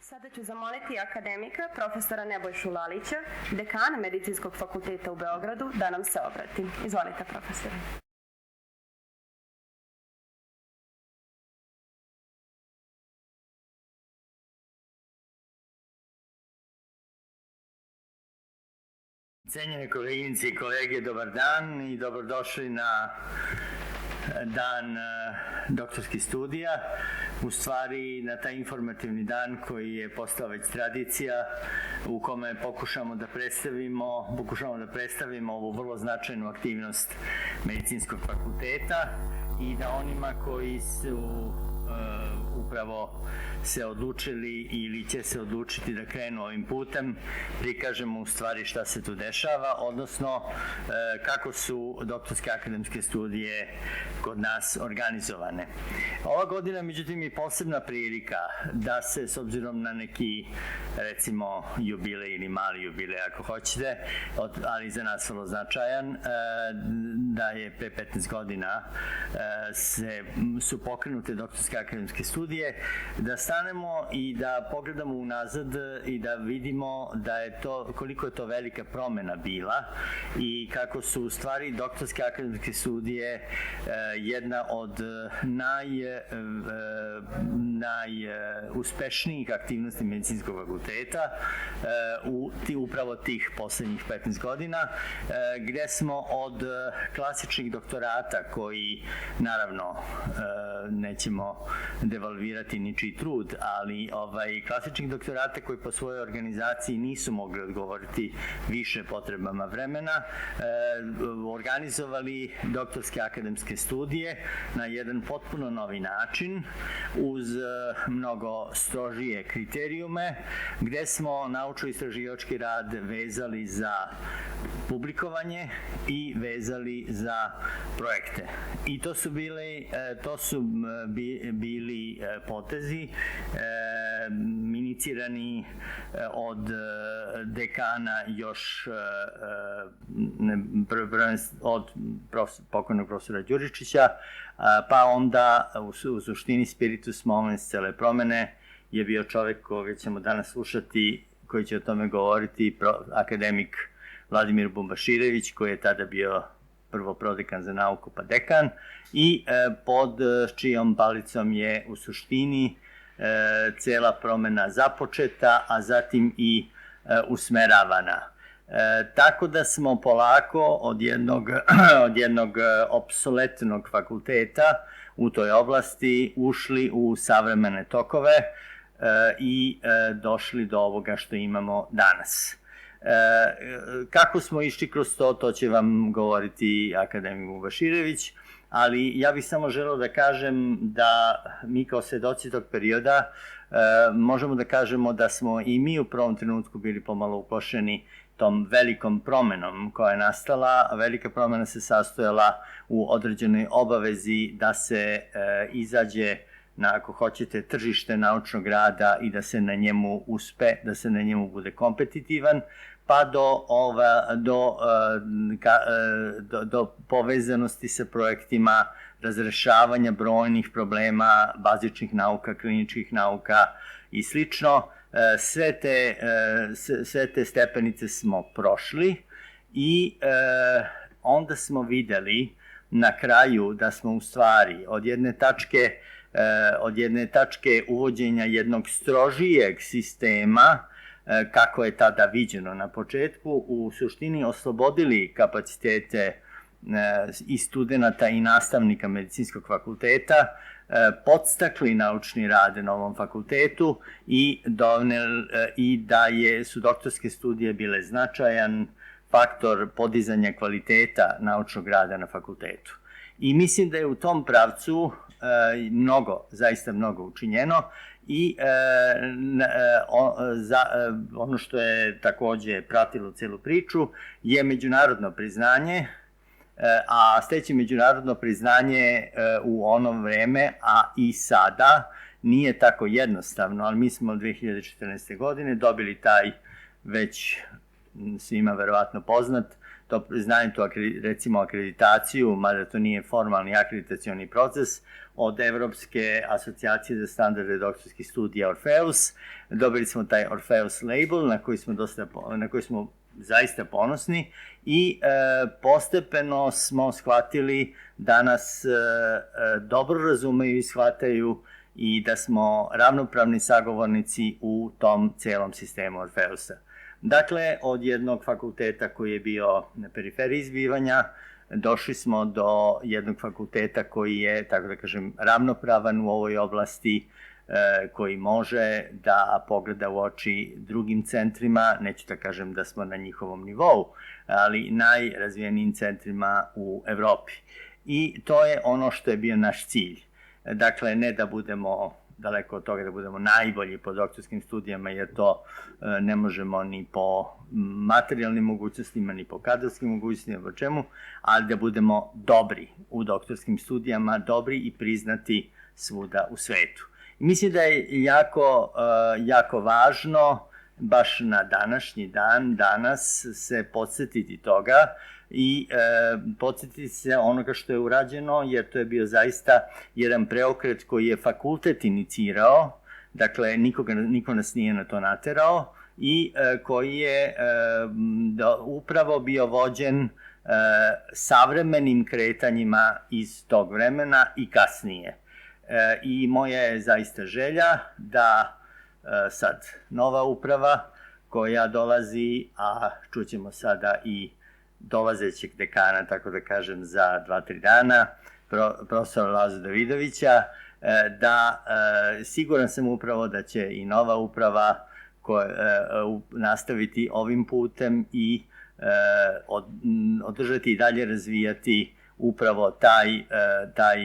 Sada ću zamoliti akademika, profesora Nebojšu Lalića, dekana Medicinskog fakulteta u Beogradu, da nam se obrati. Izvolite, profesore. Cenjene koleginice i kolege, dobar dan i dobrodošli na dan doktorskih studija, u stvari na taj informativni dan koji je postao već tradicija, u kome pokušamo da predstavimo ovu vrlo značajnu aktivnost Medicinskog fakulteta i da onima koji su upravo se odlučili ili će se odlučiti da krenu ovim putem, prikažemo u stvari šta se tu dešava, odnosno kako su doktorske akademske studije kod nas organizovane. Ova godina, međutim, je posebna prilika da se, s obzirom na neki, recimo, jubilej ili mali jubilej, ako hoćete, ali za nas vrlo značajan, da je pre 15 godina su pokrenute doktorske akademske studije, da stanemo i da pogledamo unazad i da vidimo da je to, koliko je to velika promena bila i kako su u stvari doktorske akademske studije jedna od najuspešnijih aktivnosti Medicinskog fakulteta upravo tih poslednjih 15 godina, gde smo od klasičnih doktorata koji, naravno, nećemo devalvirati ničiji trud, ali klasičnih doktorata koji po svojoj organizaciji nisu mogli odgovoriti više potrebama vremena, organizovali doktorske akademske studije na jedan potpuno novi način, uz mnogo strožije kriterijume, gde smo naučno-istraživački rad vezali za publikovanje i vezali za projekte. I to su bili potezi inicirani od dekana još od pokojnog profesora Đuričića, pa onda u suštini spiritus movens cele promene je bio čovek koga ćemo danas slušati, koji će o tome govoriti, akademik Vladimir Bumbaširević, koji je tada bio prvo prodekan za nauku pa dekan i pod čijom palicom je u suštini cela promena započeta, a zatim i usmeravana. Tako da smo polako od jednog obsoletnog fakulteta u toj oblasti ušli u savremene tokove i došli do ovoga što imamo danas. Kako smo išli kroz to će vam govoriti akademik Bumbaširević, ali ja bih samo želeo da kažem da mi kao svedoci tog perioda možemo da kažemo da smo i mi u prvom trenutku bili pomalo uplašeni tom velikom promenom koja je nastala. Velika promena se sastojala u određenoj obavezi da se izađe na, ako hoćete, tržište naučnog rada i da se na njemu uspe, da se na njemu bude kompetitivan, pa do povezanosti sa projektima razrešavanja brojnih problema bazičnih nauka, kliničkih nauka i slično. Sve te stepenice smo prošli i onda smo videli na kraju da smo u stvari od jedne tačke uvođenja jednog strožijeg sistema, kako je tada viđeno na početku, u suštini oslobodili kapacitete i studenta i nastavnika Medicinskog fakulteta, podstakli naučni rad na ovom fakultetu i da su doktorske studije bile značajan faktor podizanja kvaliteta naučnog rada na fakultetu. I mislim da je u tom pravcu zaista mnogo učinjeno i ono što je takođe pratilo celu priču je međunarodno priznanje, a steći međunarodno priznanje u ono vreme, a i sada, nije tako jednostavno, ali mi smo od 2014. godine dobili taj već svima verovatno poznat to priznanje, recimo akreditaciju, mada to nije formalni akreditacioni proces, od Evropske asocijacije za standarde doktorskih studija Orpheus. Dobili smo taj Orpheus label na koji smo zaista ponosni i postepeno smo shvatili da nas dobro razumeju i shvataju i da smo ravnopravni sagovornici u tom celom sistemu Orpheusa. Dakle, od jednog fakulteta koji je bio na periferiji zbivanja, došli smo do jednog fakulteta koji je, tako da kažem, ravnopravan u ovoj oblasti, koji može da pogleda u oči drugim centrima, neću da kažem da smo na njihovom nivou, ali najrazvijenijim centrima u Evropi. I to je ono što je bio naš cilj. Dakle, ne da budemo daleko od toga da budemo najbolji po doktorskim studijama, jer to ne možemo ni po materijalnim mogućnostima, ni po kadrovskim mogućnostima, po čemu, ali da budemo dobri u doktorskim studijama, dobri i priznati svuda u svetu. Mislim da je jako važno baš na današnji dan, danas se podsjetiti toga i podsjetiti se onoga što je urađeno, jer to je bio zaista jedan preokret koji je fakultet inicirao, dakle niko nas nije na to naterao i koji je upravo bio vođen savremenim kretanjima iz tog vremena i kasnije. I moja je zaista želja da sad nova uprava koja dolazi, a čućemo sada i dolazećeg dekana, tako da kažem, za 2-3 dana, profesora Lazu Davidovića, da siguran sam upravo da će i nova uprava nastaviti ovim putem i održati i dalje razvijati upravo taj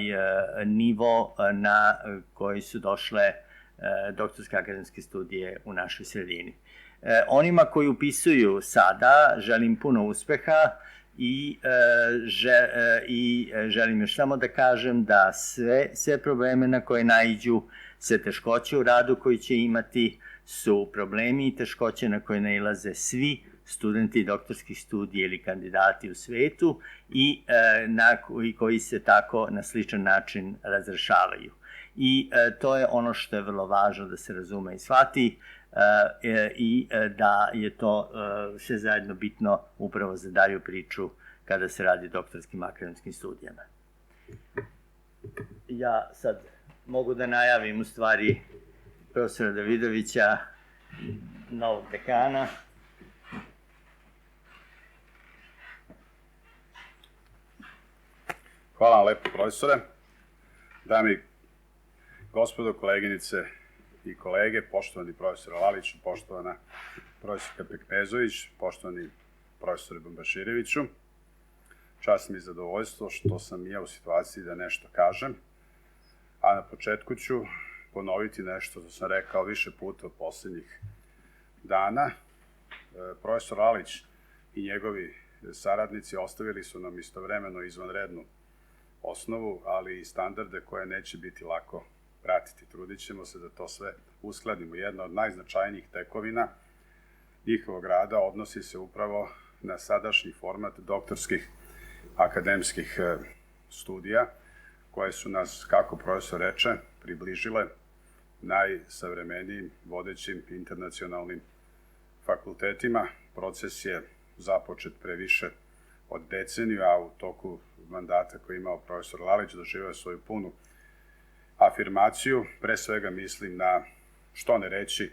nivo na koji su došle doktorske akademske studije u našoj sredini. Onima koji upisuju sada želim puno uspeha i želim još samo da kažem da sve probleme na koje naiđu, sve teškoće u radu koji će imati su problemi i teškoće na koje nailaze svi studenti doktorskih studija ili kandidati u svetu i koji se tako na sličan način razrešavaju. I to je ono što je vrlo važno da se razume i shvati i da je to sve zajedno bitno upravo za dalju priču kada se radi o doktorskim akademskim studijama. Ja sad mogu da najavim u stvari profesora Davidovića, novog dekana. Hvala vam lepo, profesore. Dame i gospodo, koleginice i kolege, poštovani profesor Laliću, poštovana profesorka Pekmezović, poštovani profesore Bambašireviću, čast mi i zadovoljstvo što sam i ja u situaciji da nešto kažem, a na početku ću ponoviti nešto što sam rekao više puta od poslednjih dana. Profesor Lalić i njegovi saradnici ostavili su nam istovremeno izvanrednu osnovu, ali i standarde koje neće biti lako pratiti. Trudit ćemo se da to sve uskladimo. Jedna od najznačajnijih tekovina njihovog rada odnosi se upravo na sadašnji format doktorskih akademskih studija, koje su nas, kako profesor reče, približile najsavremenijim vodećim internacionalnim fakultetima. Proces je započet pre više od deceniju, a u toku mandata koji je imao profesor Lalić doživeo svoju punu afirmaciju. Pre svega mislim na, što ne reći,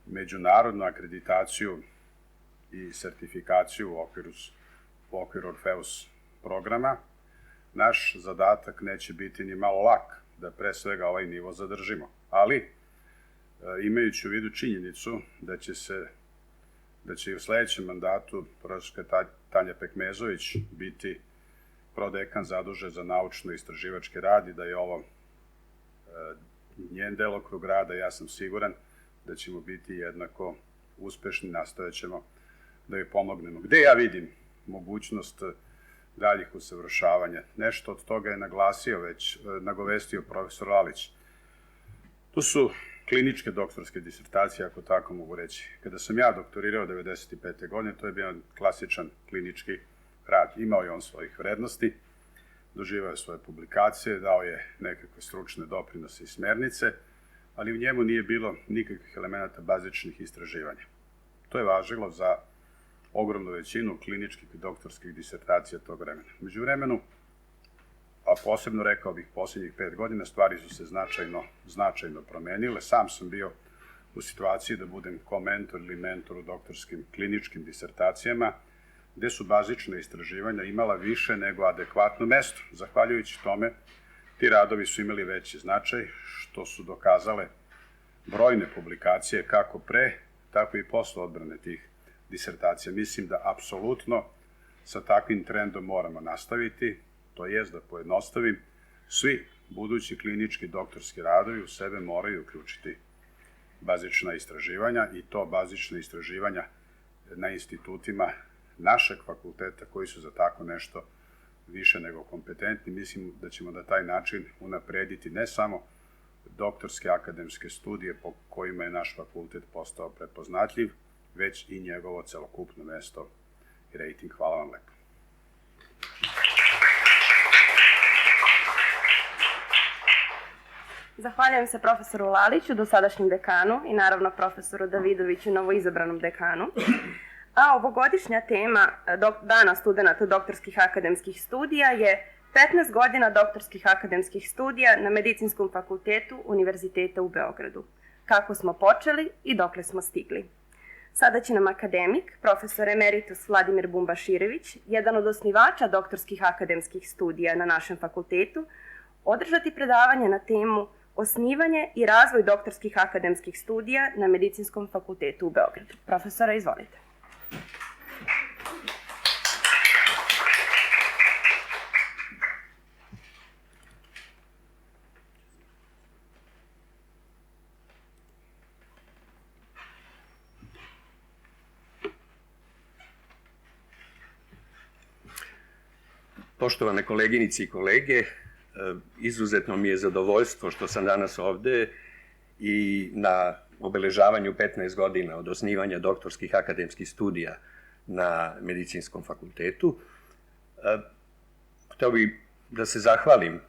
međunarodnu akreditaciju i sertifikaciju u okviru Orpheus programa. Naš zadatak neće biti ni malo lak da pre svega ovaj nivo zadržimo, ali imajući u vidu činjenicu da će i u sledećem mandatu profesorka Tanja Pekmezović biti prodekan zadužen za naučno-istraživački rad i da je ovo njen delokrug rada, ja sam siguran da ćemo biti jednako uspešni, nastojat ćemo da joj pomognemo. Gde ja vidim mogućnost daljih usavršavanja? Nešto od toga je nagovestio profesor Lalić. Tu su kliničke doktorske disertacije, ako tako mogu reći. Kada sam ja doktorirao 1995. godine, to je bio klasičan klinički rad. Imao je on svojih vrednosti, doživao je svoje publikacije, dao je nekakve stručne doprinose i smernice, ali u njemu nije bilo nikakvih elemenata bazičnih istraživanja. To je važilo za ogromnu većinu kliničkih i doktorskih disertacija tog vremena. Među vremenu, a posebno rekao bih posljednjih 5 godina, stvari su se značajno promenile. Sam sam bio u situaciji da budem komentor ili mentor u doktorskim kliničkim disertacijama, gde su bazične istraživanja imala više nego adekvatno mesto. Zahvaljujući tome, ti radovi su imali veći značaj, što su dokazale brojne publikacije kako pre, tako i posle odbrane tih disertacija. Mislim da apsolutno sa takvim trendom moramo nastaviti, to jest da pojednostavim, svi budući klinički doktorski radovi u sebe moraju uključiti bazična istraživanja i to bazična istraživanja na institutima našeg fakulteta koji su za tako nešto više nego kompetentni. Mislim da ćemo na taj način unaprediti ne samo doktorske akademske studije po kojima je naš fakultet postao prepoznatljiv, već i njegovo celokupno mesto i rejting. Hvala vam lepo. Zahvaljujem se profesoru Laliću, dosadašnjem dekanu i naravno profesoru Davidoviću, novoizabranom dekanu. A ovogodišnja tema Dana studenata doktorskih akademskih studija je 15 godina doktorskih akademskih studija na Medicinskom fakultetu Univerziteta u Beogradu. Kako smo počeli i dokle smo stigli. Sada će nam akademik, profesor emeritus Vladimir Bumbaširević, jedan od osnivača doktorskih akademskih studija na našem fakultetu, održati predavanje na temu Osnivanje i razvoj doktorskih akademskih studija na Medicinskom fakultetu u Beogradu. Profesora, izvolite. Poštovane koleginice i kolege, izuzetno mi je zadovoljstvo što sam danas ovde i na obeležavanju 15 godina od osnivanja doktorskih akademskih studija na Medicinskom fakultetu. Hteo bih da se zahvalim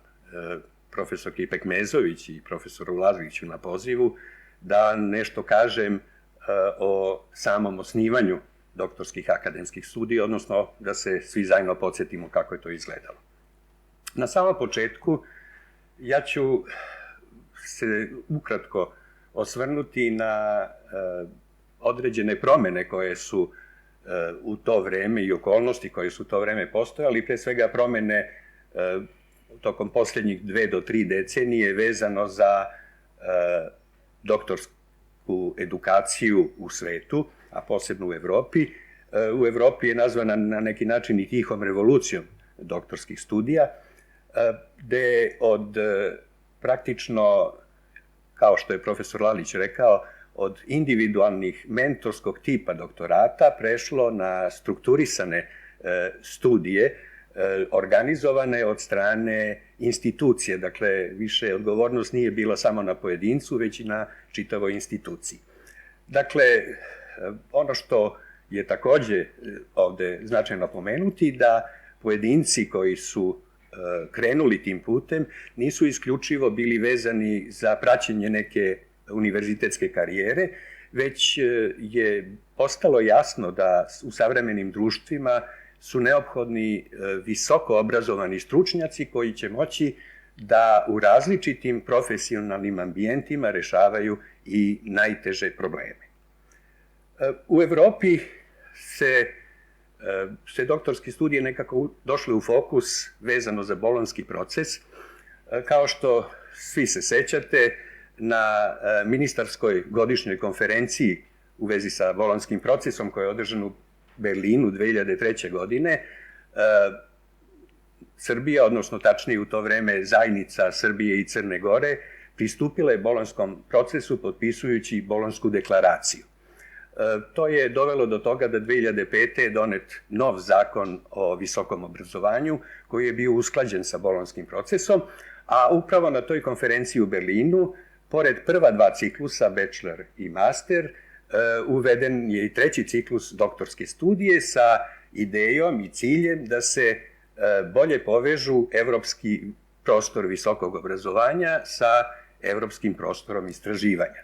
profesorki Pekmezović i profesoru Laziću na pozivu da nešto kažem o samom osnivanju doktorskih akademskih studija, odnosno da se svi zajedno podsjetimo kako je to izgledalo. Na samom početku ja ću se ukratko osvrnuti na određene promene koje su u to vreme i okolnosti koje su u to vreme postojali, pre svega promene tokom posljednjih 2 do 3 decenije vezano za doktorsku edukaciju u svetu, a posebno u Evropi. U Evropi je nazvana na neki način i tihom revolucijom doktorskih studija, gde od praktično, kao što je profesor Lalić rekao, od individualnih mentorskog tipa doktorata prešlo na strukturisane studije organizovane od strane institucije. Dakle, više odgovornost nije bila samo na pojedincu, već i na čitavoj instituciji. Dakle, ono što je takođe ovde značajno pomenuti, da pojedinci koji su krenuli tim putem nisu isključivo bili vezani za praćenje neke univerzitetske karijere, već je postalo jasno da u savremenim društvima su neophodni visoko obrazovani stručnjaci koji će moći da u različitim profesionalnim ambijentima rešavaju i najteže probleme. U Evropi se doktorske studije nekako došle u fokus vezano za bolonjski proces. Kao što svi se sećate, na ministarskoj godišnjoj konferenciji u vezi sa bolonjskim procesom koja je održana u Berlinu 2003. godine, Srbija, odnosno tačnije u to vreme zajednica Srbije i Crne Gore, pristupila je bolonjskom procesu potpisujući Bolonjsku deklaraciju. To je dovelo do toga da 2005. je donet nov zakon o visokom obrazovanju koji je bio usklađen sa bolonjskim procesom, a upravo na toj konferenciji u Berlinu pored prva dva ciklusa, bachelor i master, uveden je i treći ciklus doktorske studije sa idejom i ciljem da se bolje povežu evropski prostor visokog obrazovanja sa evropskim prostorom istraživanja.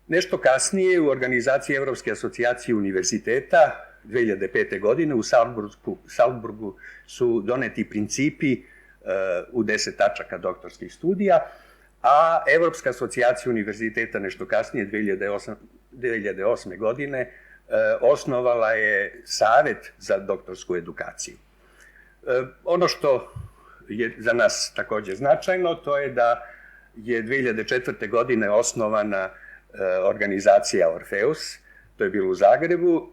Nešto kasnije u organizaciji Evropske asocijacije univerziteta 2005. godine u Salzburgu su doneti principi u 10 tačaka doktorskih studija, a Evropska asocijacija univerziteta nešto kasnije 2008. godine osnovala je Savet za doktorsku edukaciju. Ono što je za nas takođe značajno, to je da je 2004. godine osnovana organizacija Orfeus, to je bilo u Zagrebu,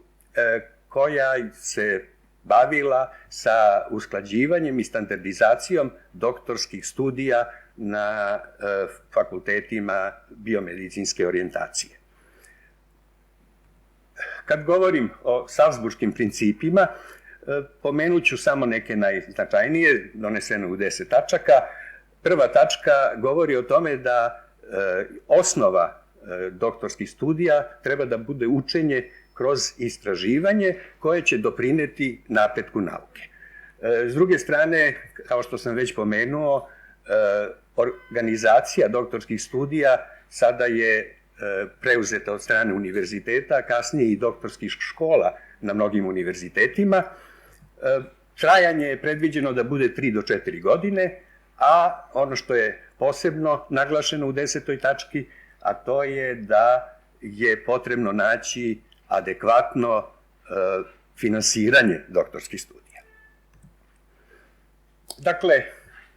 koja se bavila sa usklađivanjem i standardizacijom doktorskih studija na fakultetima biomedicinske orijentacije. Kad govorim o salzburškim principima, pomenut ću samo neke najznačajnije, donesene u 10 tačaka. Prva tačka govori o tome da osnova doktorskih studija treba da bude učenje kroz istraživanje koje će doprineti napretku nauke. S druge strane, kao što sam već pomenuo, organizacija doktorskih studija sada je preuzeta od strane univerziteta, kasnije i doktorskih škola na mnogim univerzitetima. Trajanje je predviđeno da bude 3 do 4 godine, a ono što je posebno naglašeno u 10. tački, a to je da je potrebno naći adekvatno finansiranje doktorskih studija. Dakle,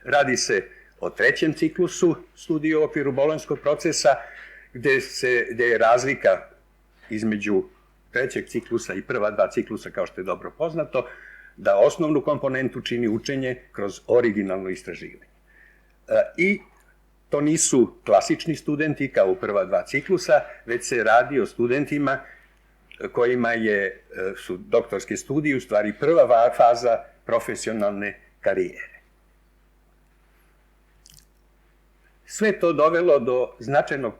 radi se o trećem ciklusu studija u okviru bolonjskog procesa, gde je razlika između trećeg ciklusa i prva dva ciklusa, kao što je dobro poznato, da osnovnu komponentu čini učenje kroz originalno istraživanje. I to nisu klasični studenti kao u prva dva ciklusa, već se radi o studentima kojima su doktorske studije u stvari prva faza profesionalne karijere. Sve to dovelo do značajnog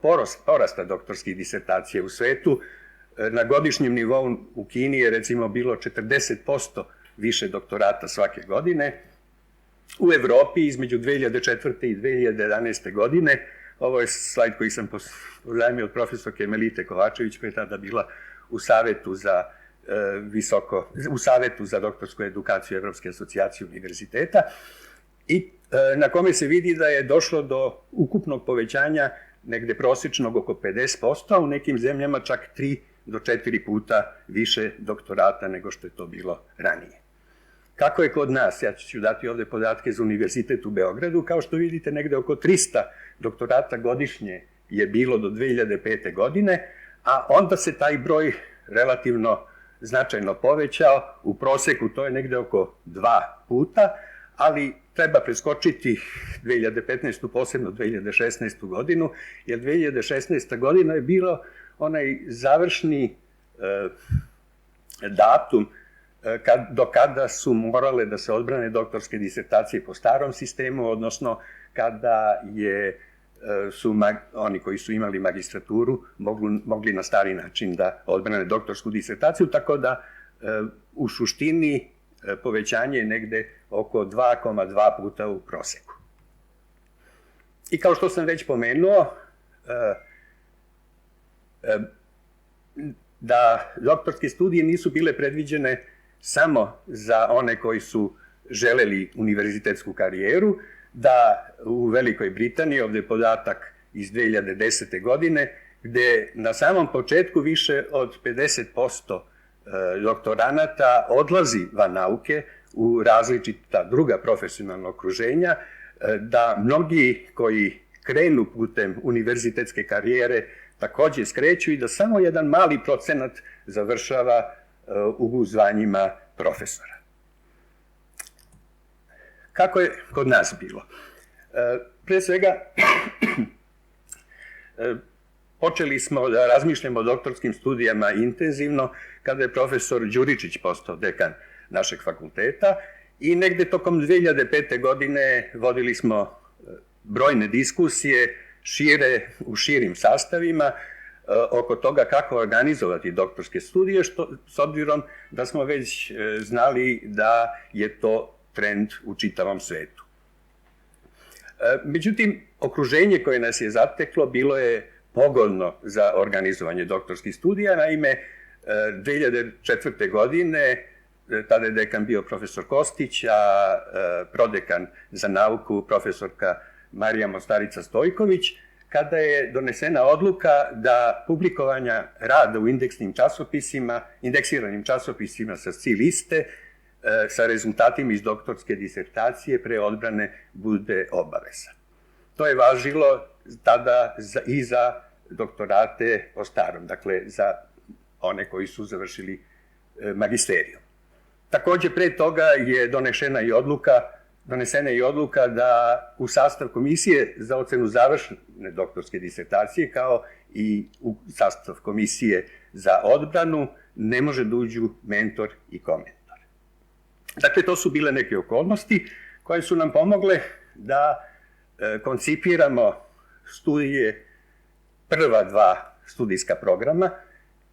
porasta doktorskih disertacija u svetu. Na godišnjem nivou u Kini je recimo bilo 40% više doktorata svake godine. U Evropi između 2004. i 2011. godine, ovo je slajd koji sam pozajmio od profesorke Melite Kovačević, koja je tada bila u Savetu za doktorsku edukaciju Evropske asocijacije univerziteta, i na kome se vidi da je došlo do ukupnog povećanja negde prosječnog oko 50%, a u nekim zemljama čak 3 do 4 puta više doktorata nego što je to bilo ranije. Kako je kod nas? Ja ću dati ovde podatke za Univerzitet u Beogradu. Kao što vidite, negde oko 300 doktorata godišnje je bilo do 2005. godine, a onda se taj broj relativno značajno povećao. U proseku to je negde oko 2 puta, ali treba preskočiti 2015. posebno 2016. godinu, jer 2016. godina je bilo onaj završni datum do kada su morale da se odbrane doktorske disertacije po starom sistemu, odnosno kada su oni koji su imali magistraturu mogli na stari način da odbrane doktorsku disertaciju, tako da u suštini povećanje je negde oko 2,2 puta u proseku. I kao što sam već pomenuo, da doktorske studije nisu bile predviđene samo za one koji su želeli univerzitetsku karijeru, da u Velikoj Britaniji, ovde je podatak iz 2010. godine, gde na samom početku više od 50% doktoranata odlazi van nauke u različita druga profesionalna okruženja, da mnogi koji krenu putem univerzitetske karijere takođe skreću i da samo jedan mali procenat završava u zvanjima profesora. Kako je kod nas bilo? Pre svega, počeli smo da razmišljamo o doktorskim studijama intenzivno kada je profesor Đuričić postao dekan našeg fakulteta i negde tokom 2005. godine vodili smo brojne diskusije u širim sastavima oko toga kako organizovati doktorske studije, s obzirom da smo već znali da je to trend u čitavom svetu. Međutim, okruženje koje nas je zateklo bilo je pogodno za organizovanje doktorskih studija. Naime, 2004. godine, tada je dekan bio profesor Kostić, a prodekan za nauku profesorka Marija Mostarica Stojković, kada je donesena odluka da publikovanja rada u indeksiranim časopisima sa C liste sa rezultatima iz doktorske disertacije pre odbrane bude obaveza. To je važilo tada i za doktorate po starom, dakle za one koji su završili magisterijum. Takođe, pre toga je donesena i odluka da u sastav komisije za ocenu završene doktorske disertacije, kao i u sastav komisije za odbranu, ne može da uđu mentor i komentor. Dakle, to su bile neke okolnosti koje su nam pomogle da koncipiramo studije, prva dva studijska programa,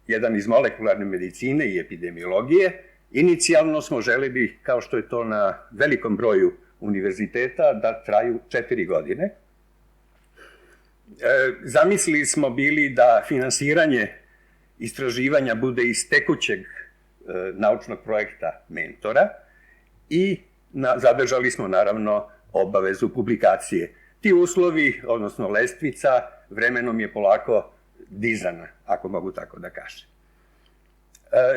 jedan iz molekularne medicine i epidemiologije. Inicijalno smo želeli, kao što je to na velikom broju univerziteta, da traju 4 godine. Zamislili smo bili da finansiranje istraživanja bude iz tekućeg naučnog projekta mentora i zadržali smo naravno obavezu publikacije. Ti uslovi, odnosno lestvica, vremenom je polako dizana, ako mogu tako da kažem.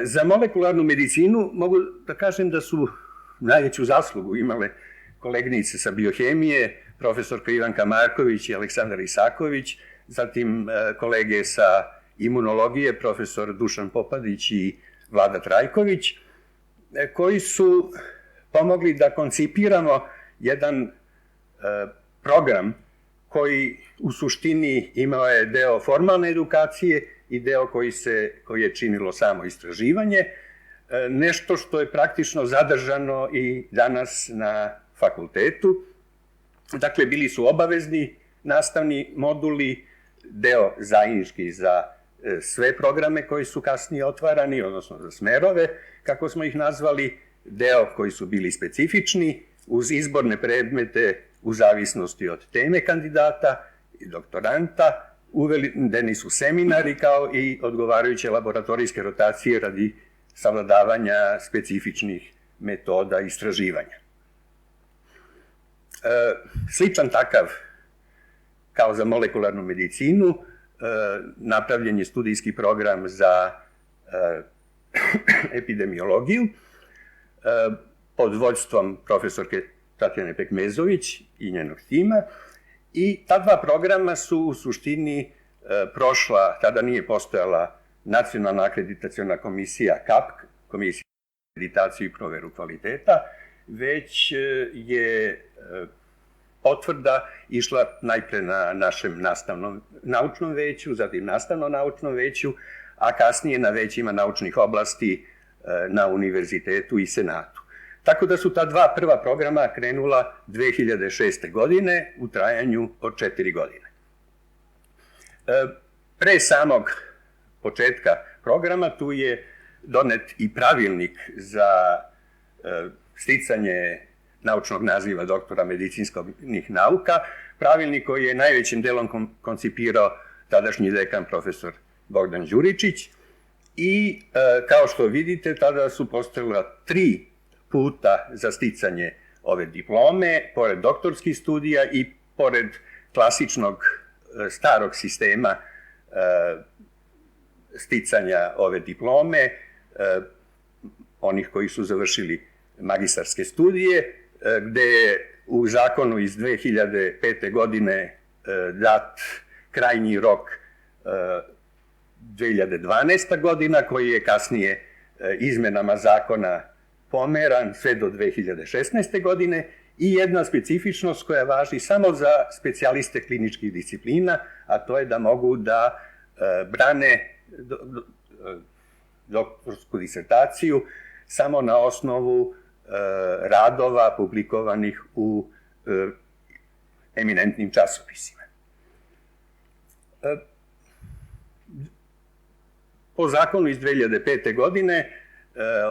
Za molekularnu medicinu mogu da kažem da su najveću zaslugu imale koleginice sa biohemije, profesorka Ivanka Marković i Aleksandar Isaković, zatim kolege sa imunologije, profesor Dušan Popadić i Vlada Trajković, koji su pomogli da koncipiramo jedan program koji u suštini imao je deo formalne edukacije i deo koji je činilo samo istraživanje, nešto što je praktično zadržano i danas na fakultetu. Dakle, bili su obavezni nastavni moduli, deo zajednički za sve programe koji su kasnije otvarani, odnosno za smerove, kako smo ih nazvali, deo koji su bili specifični, uz izborne predmete u zavisnosti od teme kandidata i doktoranta. Uvedeni su seminari kao i odgovarajuće laboratorijske rotacije radi savladavanja specifičnih metoda istraživanja. Sličan takav kao za molekularnu medicinu napravljen je studijski program za epidemiologiju pod vođstvom profesorke Tatjane Pekmezović i njenog tima. I ta dva programa su u suštini prošla, tada nije postojala Nacionalna akreditaciona komisija KAP, Komisija za akreditaciju i proveru kvaliteta, već je potvrda išla najpre na našem naučnom veću, zatim nastavno-naučnom veću, a kasnije na većima naučnih oblasti na univerzitetu i senatu. Tako da su ta dva prva programa krenula 2006. godine u trajanju od 4 godine. Pre samog početka programa tu je donet i pravilnik za sticanje naučnog naziva doktora medicinskih nauka, pravilnik koji je najvećim delom koncipirao tadašnji dekan profesor Bogdan Đuričić i kao što vidite tada su postojala 3 puta za sticanje ove diplome, pored doktorskih studija i pored klasičnog starog sistema sticanja ove diplome, onih koji su završili magistarske studije, gde je u zakonu iz 2005. godine dat krajnji rok 2012. godina, koji je kasnije izmenama zakona pomeran sve do 2016. godine i jedna specifičnost koja važi samo za specijaliste kliničkih disciplina, a to je da mogu da brane doktorsku disertaciju samo na osnovu radova publikovanih u eminentnim časopisima. Po zakonu iz 2005. godine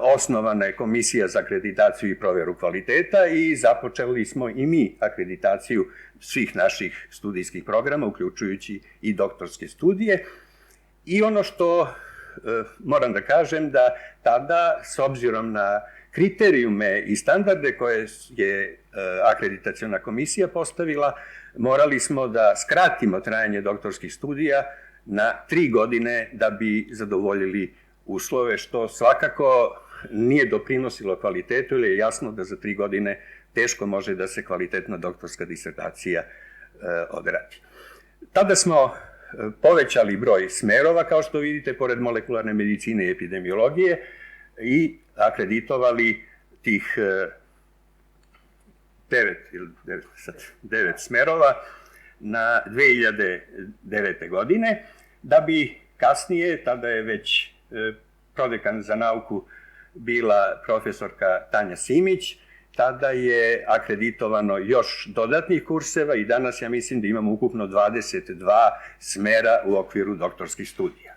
osnovana je Komisija za akreditaciju i proveru kvaliteta i započeli smo i mi akreditaciju svih naših studijskih programa, uključujući i doktorske studije. I ono što moram da kažem da tada, s obzirom na kriterijume i standarde koje je akreditaciona komisija postavila, morali smo da skratimo trajanje doktorskih studija na 3 godine da bi zadovoljili uslove, što svakako nije doprinosilo kvalitetu, jer je jasno da za 3 godine teško može da se kvalitetna doktorska disertacija odradi. Tada smo povećali broj smerova, kao što vidite, pored molekularne medicine i epidemiologije, i akreditovali tih 9 smerova na 2009. godine, da bi kasnije, tada je već prodekan za nauku bila profesorka Tanja Simić, tada je akreditovano još dodatnih kurseva i danas ja mislim da imamo ukupno 22 smera u okviru doktorskih studija.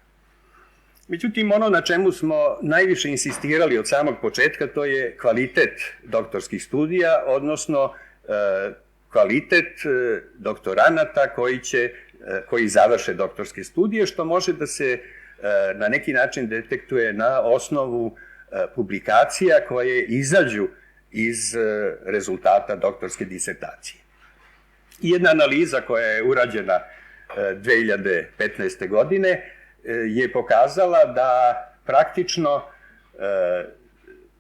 Međutim, ono na čemu smo najviše insistirali od samog početka, to je kvalitet doktorskih studija, odnosno kvalitet doktoranata koji završe doktorske studije, što može da se na neki način detektuje na osnovu publikacija koje izađu iz rezultata doktorske disertacije. Jedna analiza koja je urađena 2015. godine je pokazala da praktično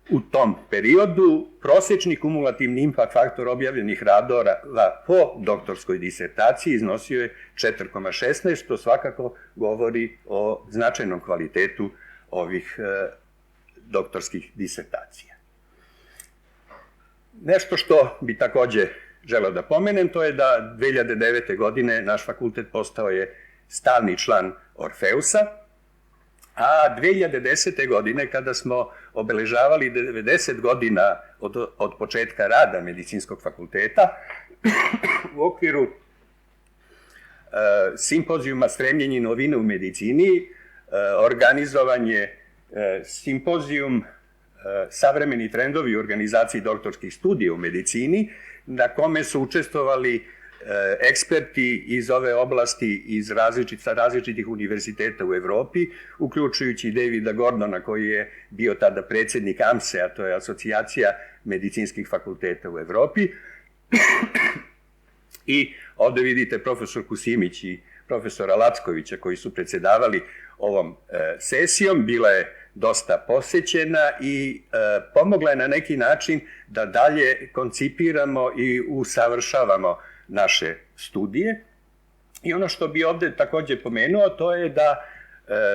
u tom periodu prosječni kumulativni impact faktor objavljenih radova po doktorskoj disertaciji iznosio je 4,16, što svakako govori o značajnom kvalitetu ovih doktorskih disertacija. Nešto što bi takođe želeo da pomenem, to je da 2009. godine naš fakultet postao je stalni član Orfeusa, a 2010. godine, kada smo obeležavali 90 godina od početka rada medicinskog fakulteta, u okviru simpozijuma Stremljenje novine u medicini, organizovan je simpozijum Savremeni trendovi u organizaciji doktorskih studija u medicini, na kome su učestvovali eksperti iz ove oblasti sa različitih univerziteta u Evropi, uključujući Davida Gordona, koji je bio tada predsjednik AMSE, a to je Asocijacija medicinskih fakulteta u Evropi. I ovde vidite profesorku Simić i profesora Lackovića koji su predsjedavali ovom sesijom. Bila je dosta posećena i pomogla je na neki način da dalje koncipiramo i usavršavamo naše studije. I ono što bi ovde takođe pomenuo, to je da,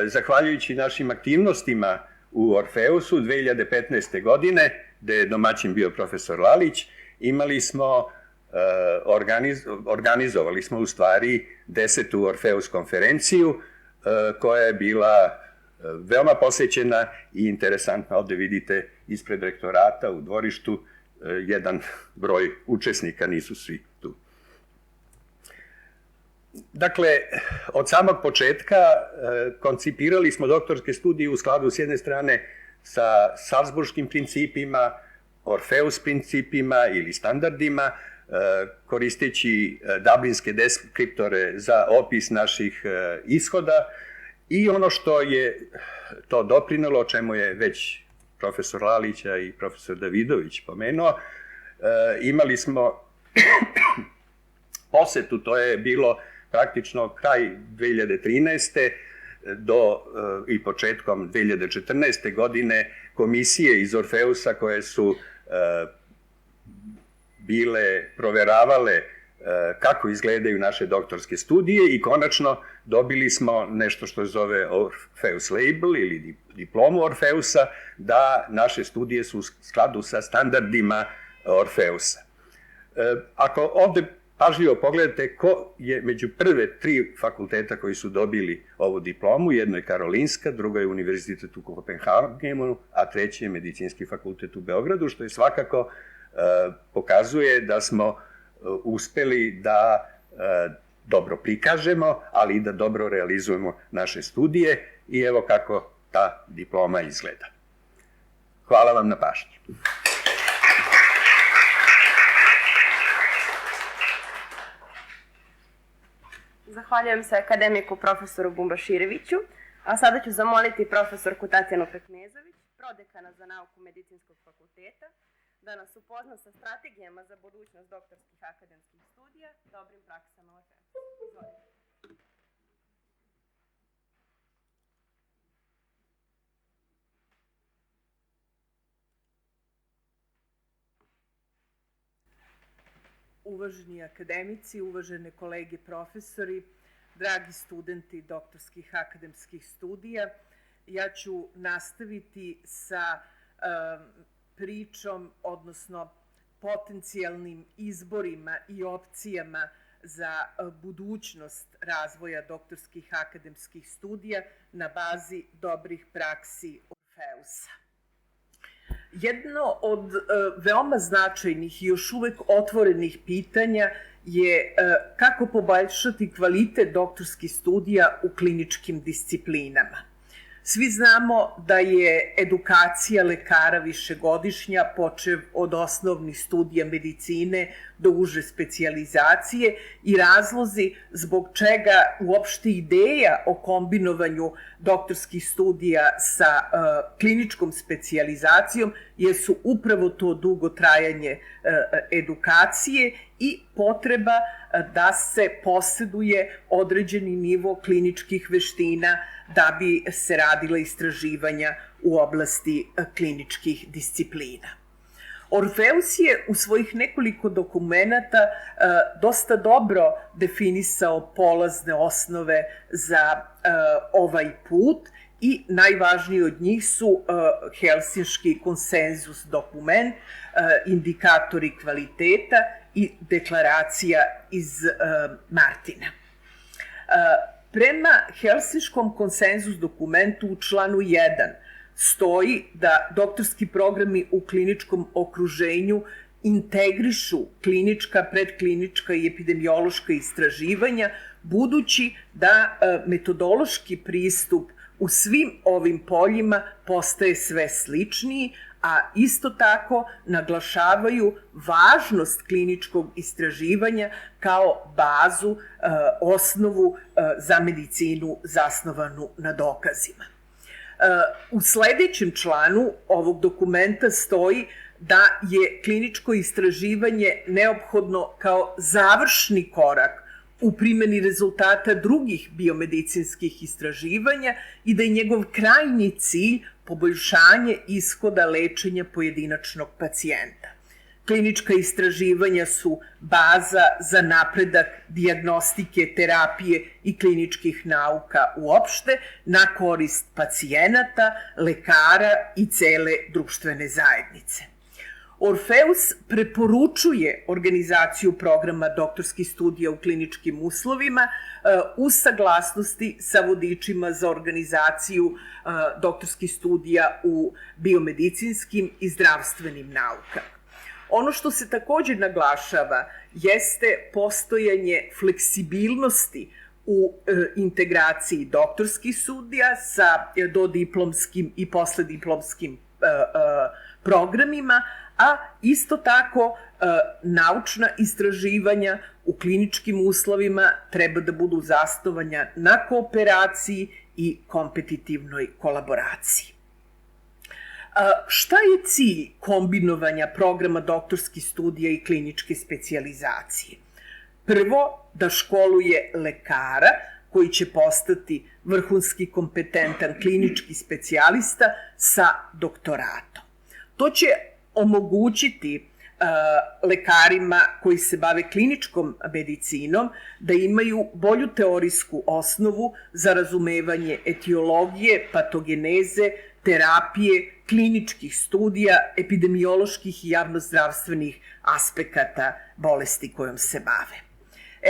zahvaljujući našim aktivnostima u Orfeusu 2015. godine, gde je domaćin bio profesor Lalić, organizovali smo u stvari 10. Orfeus konferenciju, koja je bila veoma posećena i interesantna. Ovde vidite ispred rektorata u dvorištu jedan broj učesnika, nisu svi tu. Dakle, od samog početka koncipirali smo doktorske studije u skladu s jedne strane sa salzburškim principima, Orfeus principima ili standardima, koristeći dublinske deskriptore za opis naših ishoda, i ono što je to doprinelo, o čemu je već profesor Lalića i profesor Davidović pomenuo, imali smo posetu, to je bilo praktično kraj 2013. I početkom 2014. godine, komisije iz Orfeusa koje su proveravale kako izgledaju naše doktorske studije i konačno dobili smo nešto što se zove Orfeus Label ili diplomu Orfeusa, da naše studije su u skladu sa standardima Orfeusa. Ako ovde pažljivo pogledate ko je među prve 3 fakulteta koji su dobili ovu diplomu, jedno je Karolinska, drugo je Univerzitet u Kopenhagenu, a treći je Medicinski fakultet u Beogradu, što je svakako pokazuje da smo uspeli da dobro prikažemo, ali i da dobro realizujemo naše studije i evo kako ta diploma izgleda. Hvala vam na pažnji. Zahvaljujem se akademiku profesoru Bumbašireviću, a sada ću zamoliti profesorku Tatjanu Pekmezović, prodekana za nauku Medicinskog fakulteta, da nas upozna sa strategijama za budućnost doktorskih akademskih studija, dobrim praksama OFEUS. Izvolite. Uvaženi akademici, uvažene kolege profesori, dragi studenti doktorskih akademskih studija, ja ću nastaviti sa pričom, odnosno potencijalnim izborima i opcijama za budućnost razvoja doktorskih akademskih studija na bazi dobrih praksi OFEUS-a. Jedno od veoma značajnih i još uvek otvorenih pitanja je kako poboljšati kvalitet doktorskih studija u kliničkim disciplinama. Svi znamo da je edukacija lekara višegodišnja, počev od osnovnih studija medicine do uže specijalizacije i razlozi zbog čega uopšte ideja o kombinovanju doktorskih studija sa kliničkom specijalizacijom jesu upravo to dugo trajanje edukacije i potreba da se poseduje određeni nivo kliničkih veština da bi se radila istraživanja u oblasti kliničkih disciplina. Orfeus je u svojih nekoliko dokumenata dosta dobro definisao polazne osnove za ovaj put i najvažniji od njih su Helsinški konsenzus dokument, indikatori kvaliteta i deklaracija iz Martina. Prema Helsinškom konsenzus dokumentu u članu 1 stoji da doktorski programi u kliničkom okruženju integrišu klinička, predklinička i epidemiološka istraživanja, budući da metodološki pristup u svim ovim poljima postaje sve sličniji, a isto tako naglašavaju važnost kliničkog istraživanja kao bazu, osnovu za medicinu zasnovanu na dokazima. U sledećem članu ovog dokumenta stoji da je kliničko istraživanje neophodno kao završni korak u primjeni rezultata drugih biomedicinskih istraživanja i da je njegov krajnji cilj poboljšanje ishoda lečenja pojedinačnog pacijenta. Klinička istraživanja su baza za napredak dijagnostike, terapije i kliničkih nauka uopšte na korist pacijenata, lekara i cele društvene zajednice. Orfeus preporučuje organizaciju programa doktorskih studija u kliničkim uslovima u saglasnosti sa vodičima za organizaciju doktorskih studija u biomedicinskim i zdravstvenim naukama. Ono što se takođe naglašava jeste postojanje fleksibilnosti u integraciji doktorskih studija sa dodiplomskim i poslediplomskim programima, a isto tako naučna istraživanja u kliničkim uslovima treba da budu zasnovana na kooperaciji i kompetitivnoj kolaboraciji. Šta je cilj kombinovanja programa doktorskih studija i kliničke specijalizacije? Prvo, da školuje lekara koji će postati vrhunski kompetentan klinički specijalista sa doktoratom. To će omogućiti lekarima koji se bave kliničkom medicinom da imaju bolju teorijsku osnovu za razumevanje etiologije, patogeneze, terapije, kliničkih studija, epidemioloških i javnozdravstvenih aspekata bolesti kojom se bave.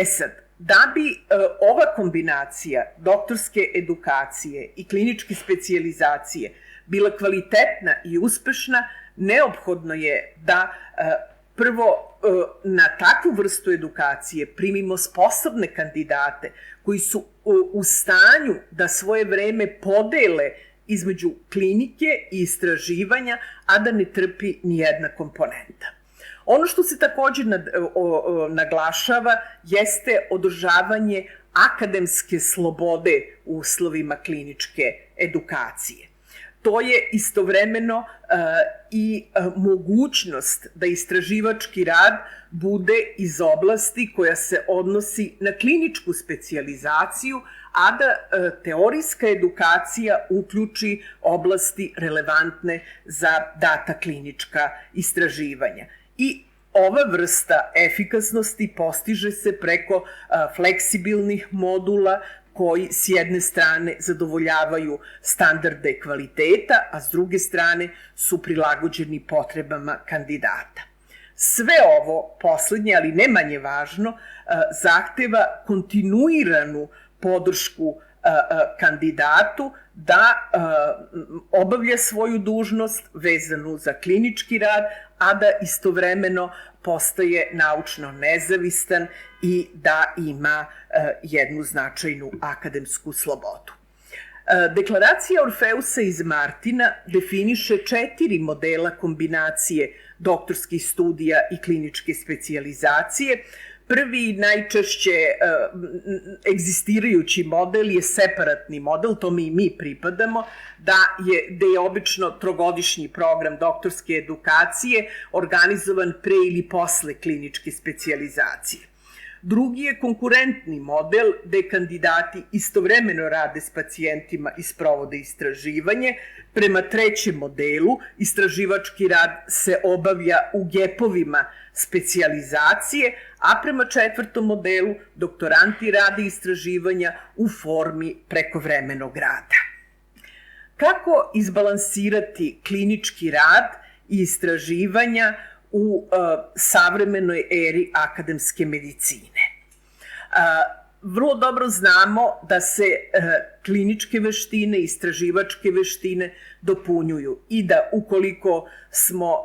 Sad, da bi ova kombinacija doktorske edukacije i kliničke specijalizacije bila kvalitetna i uspešna, neophodno je da prvo na takvu vrstu edukacije primimo sposobne kandidate koji su u stanju da svoje vreme podele između klinike i istraživanja, a da ne trpi nijedna komponenta. Ono što se također naglašava jeste održavanje akademske slobode u uslovima kliničke edukacije. To je istovremeno i mogućnost da istraživački rad bude iz oblasti koja se odnosi na kliničku specijalizaciju, a da teorijska edukacija uključi oblasti relevantne za data klinička istraživanja. I ova vrsta efikasnosti postiže se preko fleksibilnih modula koji s jedne strane zadovoljavaju standarde kvaliteta, a s druge strane su prilagođeni potrebama kandidata. Sve ovo, poslednje, ali ne manje važno, zahteva kontinuiranu podršku kandidatu da obavlja svoju dužnost vezanu za klinički rad, a da istovremeno postaje naučno nezavistan i da ima jednu značajnu akademsku slobodu. Deklaracija Orfeusa iz Martina definiše 4 modela kombinacije doktorskih studija i kliničke specijalizacije. Prvi i najčešće egzistirajući model je separatni model, tome i mi pripadamo, gde je obično trogodišnji program doktorske edukacije organizovan pre ili posle kliničke specijalizacije. Drugi je konkurentni model gde kandidati istovremeno rade s pacijentima i sprovode istraživanje. Prema trećem modelu istraživački rad se obavlja u gepovima specijalizacije, a prema četvrtom modelu doktoranti rade istraživanja u formi prekovremenog rada. Kako izbalansirati klinički rad i istraživanja u savremenoj eri akademske medicine? Vrlo dobro znamo da se kliničke veštine, istraživačke veštine dopunjuju i da ukoliko smo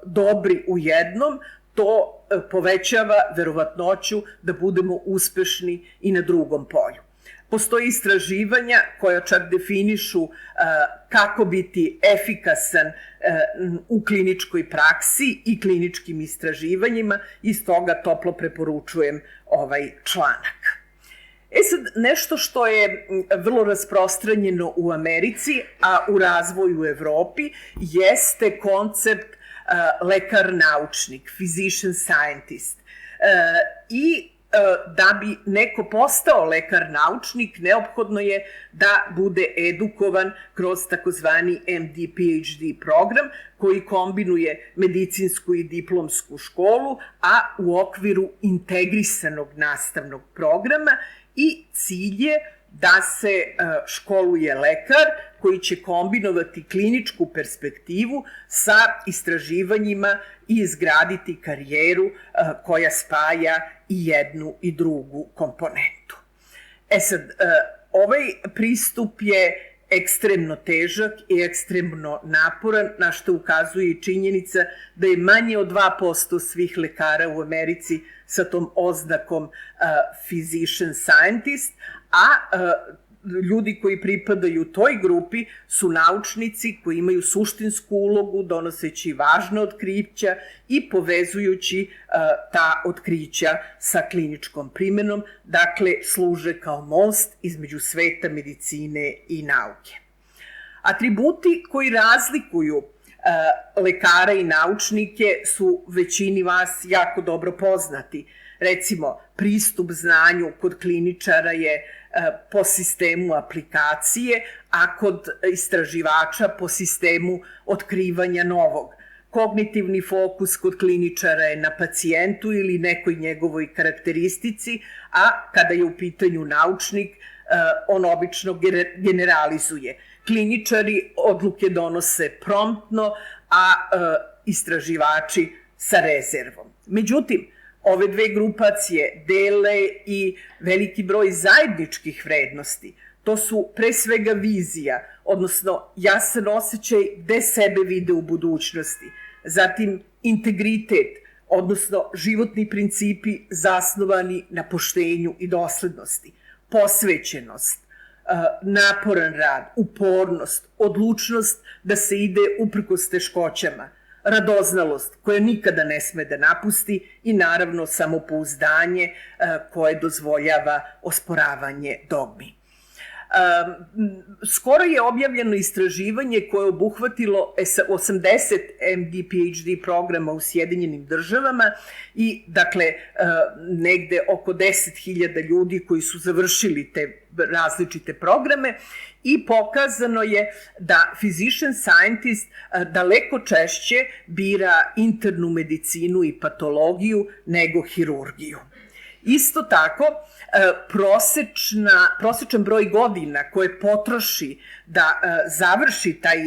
dobri u jednom, to povećava verovatnoću da budemo uspešni i na drugom polju. Postoje istraživanja koja čak definišu kako biti efikasan u kliničkoj praksi i kliničkim istraživanjima i stoga toplo preporučujem ovaj članak. Sad, nešto što je vrlo rasprostranjeno u Americi, a u razvoju u Evropi, jeste koncept lekar-naučnik, physician scientist. I da bi neko postao lekar-naučnik, neophodno je da bude edukovan kroz takozvani MD-PhD program koji kombinuje medicinsku i diplomsku školu, a u okviru integrisanog nastavnog programa, i cilj je da se školuje lekar koji će kombinovati kliničku perspektivu sa istraživanjima i izgraditi karijeru koja spaja i jednu i drugu komponentu. Sad, ovaj pristup je ekstremno težak i ekstremno naporan, na što ukazuje i činjenica da je manje od 2% svih lekara u Americi sa tom oznakom physician scientist, a ljudi koji pripadaju toj grupi su naučnici koji imaju suštinsku ulogu donoseći važna otkrića i povezujući ta otkrića sa kliničkom primenom, dakle služe kao most između sveta medicine i nauke. Atributi koji razlikuju lekara i naučnike su većini vas jako dobro poznati. Recimo, pristup znanju kod kliničara je po sistemu aplikacije, a kod istraživača po sistemu otkrivanja novog. Kognitivni fokus kod kliničara je na pacijentu ili nekoj njegovoj karakteristici, a kada je u pitanju naučnik, on obično generalizuje. Kliničari odluke donose promptno, a istraživači sa rezervom. Međutim, ove dve grupacije dele i veliki broj zajedničkih vrednosti. To su pre svega vizija, odnosno jasan osjećaj gde sebe vide u budućnosti. Zatim integritet, odnosno životni principi zasnovani na poštenju i doslednosti, posvećenost, naporan rad, upornost, odlučnost da se ide uprkos teškoćama, radoznalost koja nikada ne sme da napusti i naravno samopouzdanje koje dozvoljava osporavanje dogmi. Skoro je objavljeno istraživanje koje je obuhvatilo 80 MD PhD programa u Sjedinjenim državama i dakle negde oko 10.000 ljudi koji su završili te različite programe i pokazano je da physician scientist daleko češće bira internu medicinu i patologiju nego hirurgiju. Isto tako, prosečan broj godina koje potroši da završi taj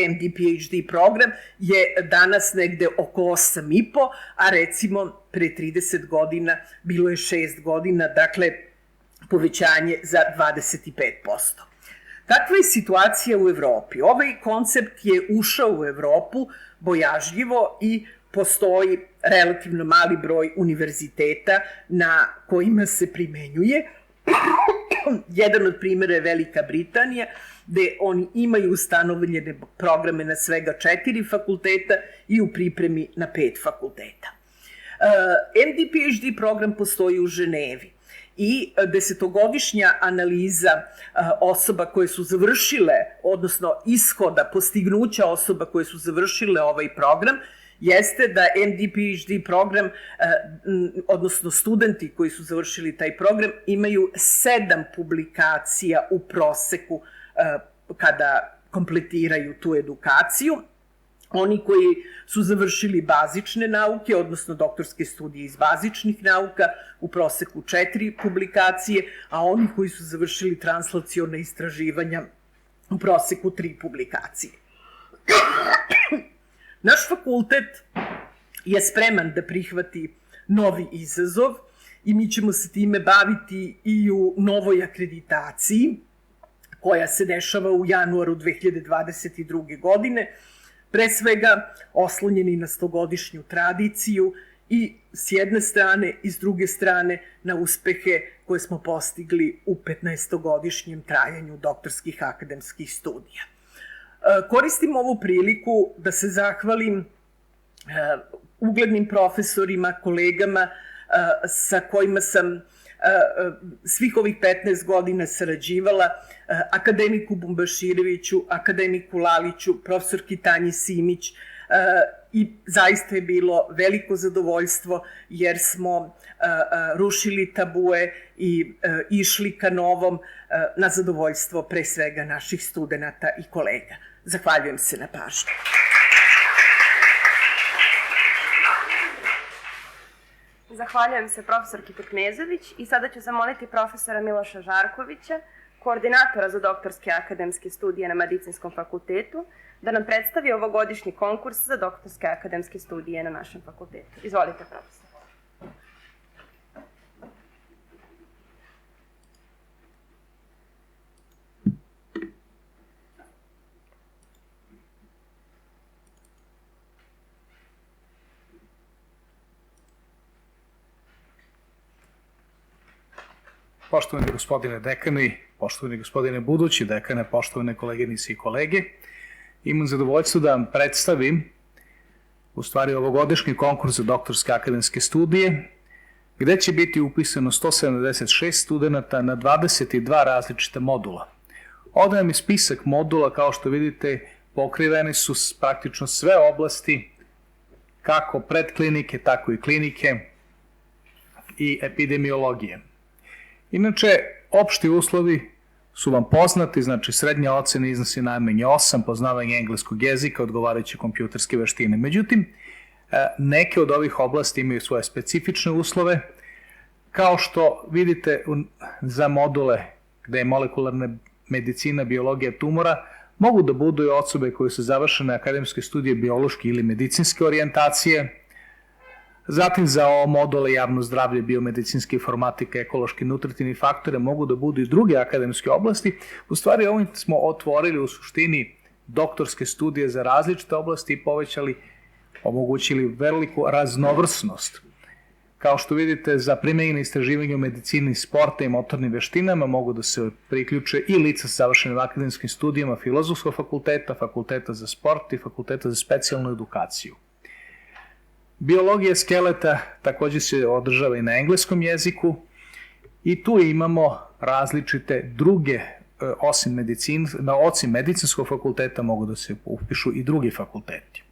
MD PhD program je danas negde oko 8,5, a recimo pre 30 godina bilo je 6 godina, dakle povećanje za 25%. Takva je situacija u Evropi. Ovaj koncept je ušao u Evropu bojažljivo i postoji relativno mali broj univerziteta na kojima se primenjuje. Jedan od primjera je Velika Britanija, gde oni imaju ustanovljene programe na svega 4 fakulteta i u pripremi na 5 fakulteta. MD PhD program postoji u Ženevi i 10-godišnja analiza osoba koje su završile, odnosno ishoda, postignuća osoba koje su završile ovaj program, jeste da MD PhD program, odnosno studenti koji su završili taj program, imaju 7 publikacija u proseku kada kompletiraju tu edukaciju. Oni koji su završili bazične nauke, odnosno doktorske studije iz bazičnih nauka, u proseku 4 publikacije, a oni koji su završili translaciona istraživanja, u proseku 3 publikacije. Naš fakultet je spreman da prihvati novi izazov i mi ćemo se time baviti i u novoj akreditaciji koja se dešava u januaru 2022. godine, pre svega oslonjeni na 100-godišnju tradiciju i s jedne strane i s druge strane na uspehe koje smo postigli u 15-godišnjem trajanju doktorskih akademskih studija. Koristim ovu priliku da se zahvalim uglednim profesorima, kolegama sa kojima sam svih ovih 15 godina sarađivala, akademiku Bumbašireviću, akademiku Laliću, profesorki Tanji Simić, i zaista je bilo veliko zadovoljstvo jer smo rušili tabue i išli ka novom na zadovoljstvo pre svega naših studenata i kolega. Zahvaljujem se na pažnju. Zahvaljujem se profesorki Pekmezović i sada ću zamoliti profesora Miloša Žarkovića, koordinatora za doktorske akademske studije na Medicinskom fakultetu, da nam predstavi ovogodišnji konkurs za doktorske akademske studije na našem fakultetu. Izvolite, profesor. Poštovani gospodine dekani, poštovani gospodine budući dekane, poštovane koleginice i kolege, imam zadovoljstvo da vam predstavim u stvari ovogodišnji konkurs za doktorske akademske studije, gde će biti upisano 176 studenta na 22 različita modula. Ovde nam je spisak modula, kao što vidite, pokrivene su praktično sve oblasti, kako predklinike, tako i klinike i epidemiologije. Inače, opšti uslovi su vam poznati, znači srednja ocena iznosi najmanje 8, poznavanje engleskog jezika, odgovarajuće kompjuterske veštine. Međutim, neke od ovih oblasti imaju svoje specifične uslove, kao što vidite za module gde je molekularna medicina, biologija tumora, mogu da budu i osobe koje su završene akademske studije biološke ili medicinske orijentacije. Zatim za module javno zdravlje, biomedicinske informatika, ekološki nutritivni faktore mogu da budu i druge akademske oblasti. U stvari ovim smo otvorili u suštini doktorske studije za različite oblasti i povećali omogućili veliku raznovrsnost. Kao što vidite, za primenjene istraživanje u medicini, sporta i motornim veštinama mogu da se priključe i lica sa završenim akademskim studijama Filozofskog fakulteta, Fakulteta za sport i Fakulteta za specijalnu edukaciju. Biologija skeleta takođe se održava i na engleskom jeziku i tu imamo različite druge, osim medicinskog fakulteta mogu da se upišu i drugi fakulteti.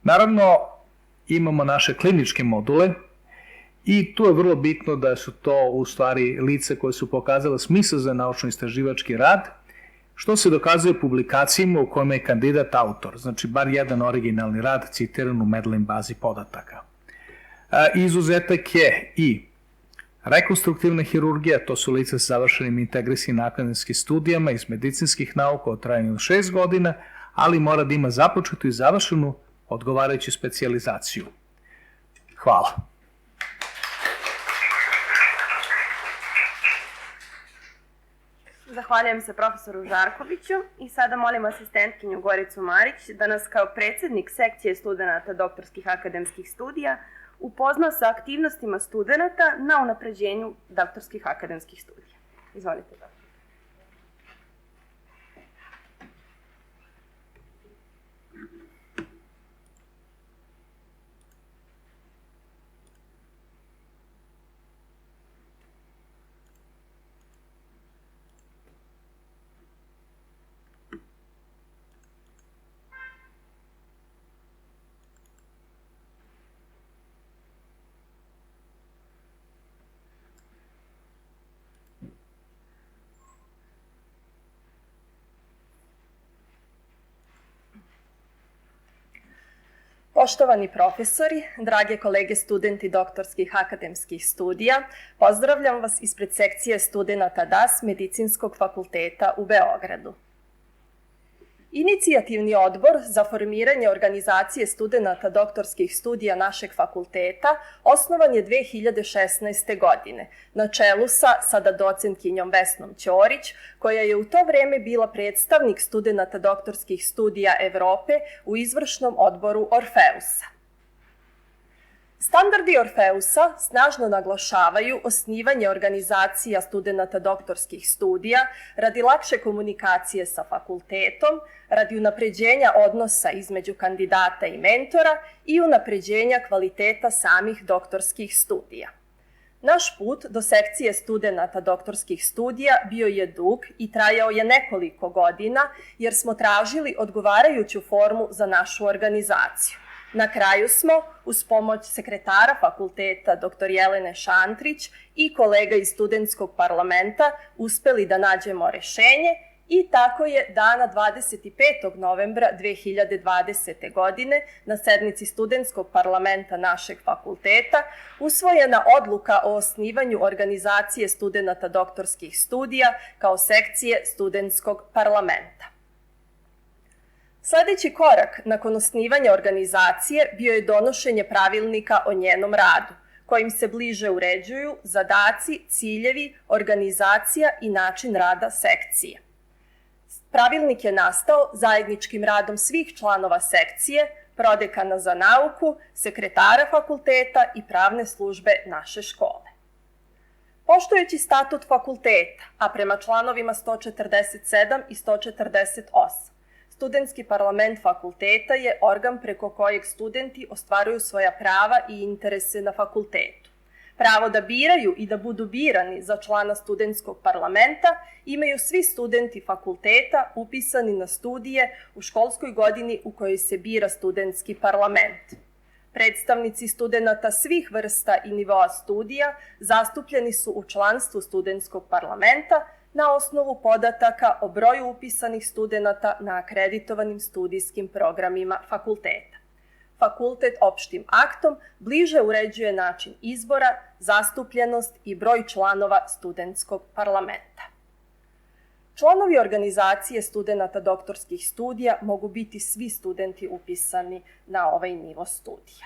Naravno, imamo naše kliničke module i tu je vrlo bitno da su to u stvari lice koje su pokazale smisao za naučno-istraživački rad, što se dokazuje publikacijama u kojima je kandidat autor, znači bar jedan originalni rad citiran u Medline bazi podataka. Izuzetak je i rekonstruktivna hirurgija, to su lice sa završenim integrisnim akademskim studijama iz medicinskih nauka od trajanju od 6 godina, ali mora da ima započetu i završenu odgovarajuću specijalizaciju. Hvala. Zahvaljujem se profesoru Žarkoviću i sada molim asistentkinju Goricu Marić da nas kao predsednik sekcije studenata doktorskih akademskih studija upozna sa aktivnostima studenata na unapređenju doktorskih akademskih studija. Izvolite. Poštovani profesori, drage kolege studenti doktorskih akademskih studija, pozdravljam vas ispred sekcije studenata DAS Medicinskog fakulteta u Beogradu. Inicijativni odbor za formiranje organizacije studenata doktorskih studija našeg fakulteta osnovan je 2016. godine, na čelu sa sada docentkinjom Vesnom Ćorić, koja je u to vreme bila predstavnik studenata doktorskih studija Evrope u izvršnom odboru Orfeusa. Standardi Orfeusa snažno naglašavaju osnivanje organizacija studenata doktorskih studija radi lakše komunikacije sa fakultetom, radi unapređenja odnosa između kandidata i mentora i unapređenja kvaliteta samih doktorskih studija. Naš put do sekcije studenata doktorskih studija bio je dug i trajao je nekoliko godina jer smo tražili odgovarajuću formu za našu organizaciju. Na kraju smo, uz pomoć sekretara fakulteta dr. Jelene Šantrić i kolega iz studentskog parlamenta, uspeli da nađemo rešenje i tako je dana 25. novembra 2020. godine na sednici studentskog parlamenta našeg fakulteta usvojena odluka o osnivanju organizacije studenata doktorskih studija kao sekcije studentskog parlamenta. Sledeći korak nakon osnivanja organizacije bio je donošenje pravilnika o njenom radu, kojim se bliže uređuju zadaci, ciljevi, organizacija i način rada sekcije. Pravilnik je nastao zajedničkim radom svih članova sekcije, prodekana za nauku, sekretara fakulteta i pravne službe naše škole. Poštujući statut fakulteta, a prema članovima 147 i 148, Studentski parlament fakulteta je organ preko kojeg studenti ostvaruju svoja prava i interese na fakultetu. Pravo da biraju i da budu birani za člana studentskog parlamenta imaju svi studenti fakulteta upisani na studije u školskoj godini u kojoj se bira studentski parlament. Predstavnici studenata svih vrsta i nivoa studija zastupljeni su u članstvu studentskog parlamenta na osnovu podataka o broju upisanih studenata na akreditovanim studijskim programima fakulteta. Fakultet opštim aktom bliže uređuje način izbora, zastupljenost i broj članova studentskog parlamenta. Članovi organizacije studenata doktorskih studija mogu biti svi studenti upisani na ovaj nivo studija.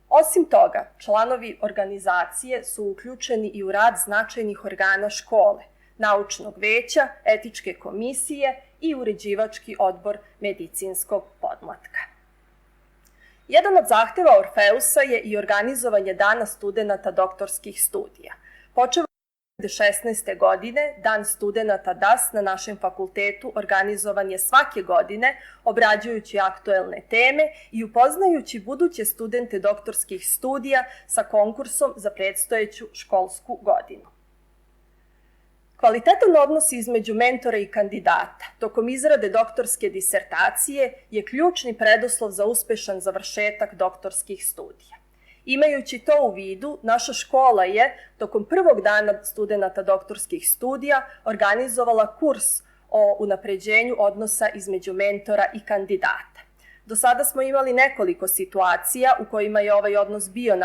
Osim toga, članovi organizacije su uključeni i u rad značajnih organa škole, naučnog veća, etičke komisije i uređivački odbor medicinskog podmlatka. Jedan od zahteva Orfeusa je i organizovanje Dana studenata doktorskih studija. Počeo 2016. godine, Dan studenata DAS na našem fakultetu organizovan je svake godine, obrađujući aktuelne teme i upoznajući buduće studente doktorskih studija sa konkursom za predstojeću školsku godinu. Kvalitetan odnos između mentora i kandidata tokom izrade doktorske disertacije je ključni preduslov za uspešan završetak doktorskih studija. Imajući to u vidu, naša škola je tokom prvog dana studenata doktorskih studija organizovala kurs o unapređenju odnosa između mentora i kandidata. Do sada smo imali nekoliko situacija u kojima je ovaj odnos bio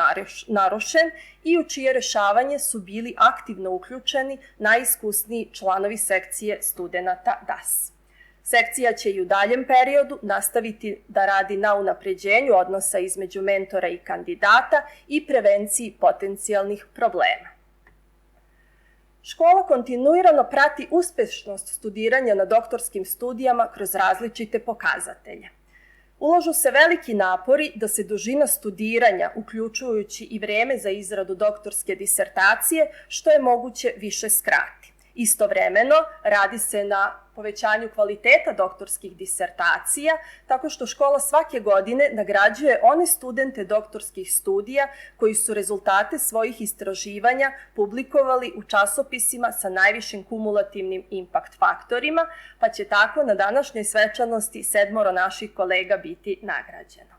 narušen i u čije rešavanje su bili aktivno uključeni najiskusniji članovi sekcije studenata DAS. Sekcija će i u daljem periodu nastaviti da radi na unapređenju odnosa između mentora i kandidata i prevenciji potencijalnih problema. Škola kontinuirano prati uspešnost studiranja na doktorskim studijama kroz različite pokazatelje. Ulažu se veliki napori da se dužina studiranja, uključujući i vreme za izradu doktorske disertacije, što je moguće više skrati. Istovremeno, radi se na povećanju kvaliteta doktorskih disertacija, tako što škola svake godine nagrađuje one studente doktorskih studija koji su rezultate svojih istraživanja publikovali u časopisima sa najvišim kumulativnim impact faktorima, pa će tako na današnjoj svečanosti 7 naših kolega biti nagrađeno.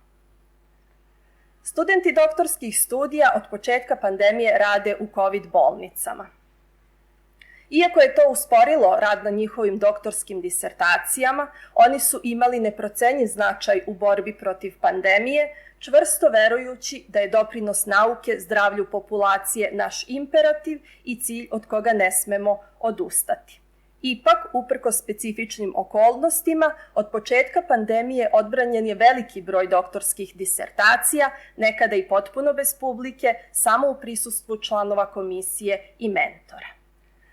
Studenti doktorskih studija od početka pandemije rade u COVID bolnicama. Iako je to usporilo rad na njihovim doktorskim disertacijama, oni su imali neprocenjiv značaj u borbi protiv pandemije, čvrsto verujući da je doprinos nauke zdravlju populacije naš imperativ i cilj od koga ne smemo odustati. Ipak, uprkos specifičnim okolnostima, od početka pandemije odbranjen je veliki broj doktorskih disertacija, nekada i potpuno bez publike, samo u prisustvu članova komisije i mentora.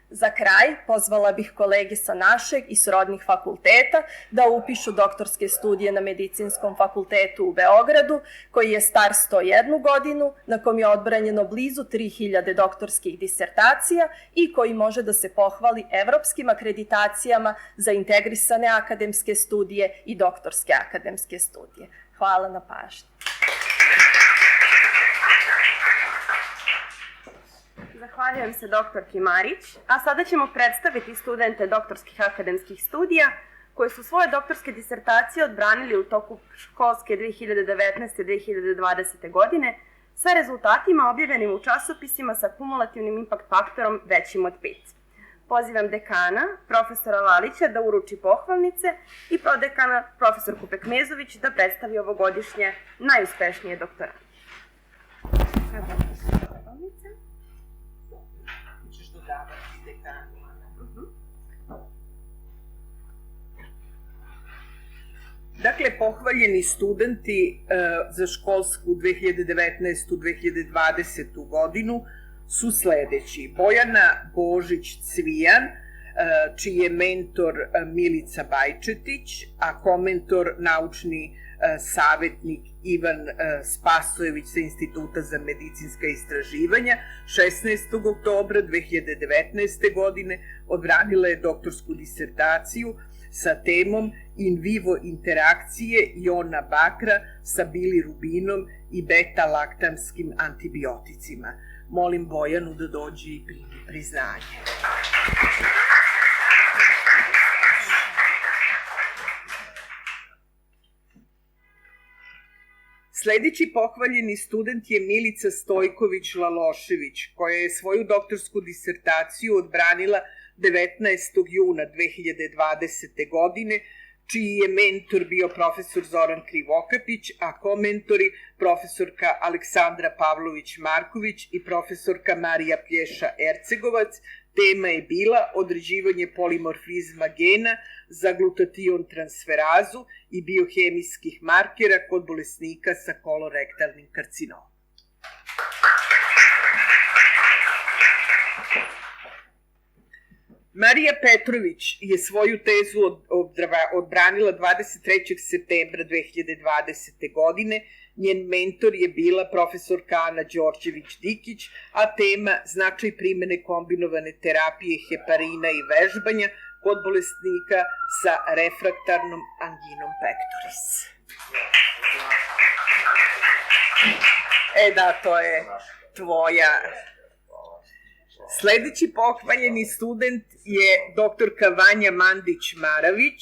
Za kraj, pozvala bih kolege sa našeg i srodnih fakulteta da upišu doktorske studije na Medicinskom fakultetu u Beogradu, koji je star 101 godinu, na kom je odbranjeno blizu 3000 doktorskih disertacija i koji može da se pohvali evropskim akreditacijama za integrisane akademske studije i doktorske akademske studije. Hvala na pažnji. Zahvaljujem se doktorki Marić, a sada ćemo predstaviti studente doktorskih akademskih studija koji su svoje doktorske disertacije odbranili u toku školske 2019-2020. godine sa rezultatima objavljenim u časopisima sa kumulativnim impact faktorom većim od 5. Pozivam dekana, profesora Lalića, da uruči pohvalnice i prodekana, profesorku Pekmezović, da predstavi ovogodišnje najuspešnije doktorante. Dakle, pohvaljeni studenti za školsku 2019-2020. godinu su sledeći. Bojana Božić-Cvijan, čiji je mentor Milica Bajčetić, a komentor naučni savetnik Ivan Spasojević sa Instituta za medicinska istraživanja, 16. oktobra 2019. godine odbranila je doktorsku disertaciju sa temom in vivo interakcije jona bakra sa bilirubinom i beta-laktamskim antibioticima. Molim Bojanu da dođe i primi priznanje. Sledeći pohvaljeni student je Milica Stojković-Lalošević, koja je svoju doktorsku disertaciju odbranila 19. juna 2020. godine, čiji je mentor bio profesor Zoran Krivokapić, a komentori profesorka Aleksandra Pavlović-Marković i profesorka Marija Plješa-Ercegovac. Tema je bila određivanje polimorfizma gena za glutation transferazu i biohemijskih markera kod bolesnika sa kolorektalnim karcinomom. Marija Petrović je svoju tezu odbranila 23. septembra 2020. godine. Njen mentor je bila profesorka Ana Đorđević-Dikić, a tema značaj primene kombinovane terapije heparina i vežbanja kod bolesnika sa refraktarnom anginom pectoris. Da, to je tvoja. Sledeći pohvaljeni student je doktorka Vanja Mandić-Maravić.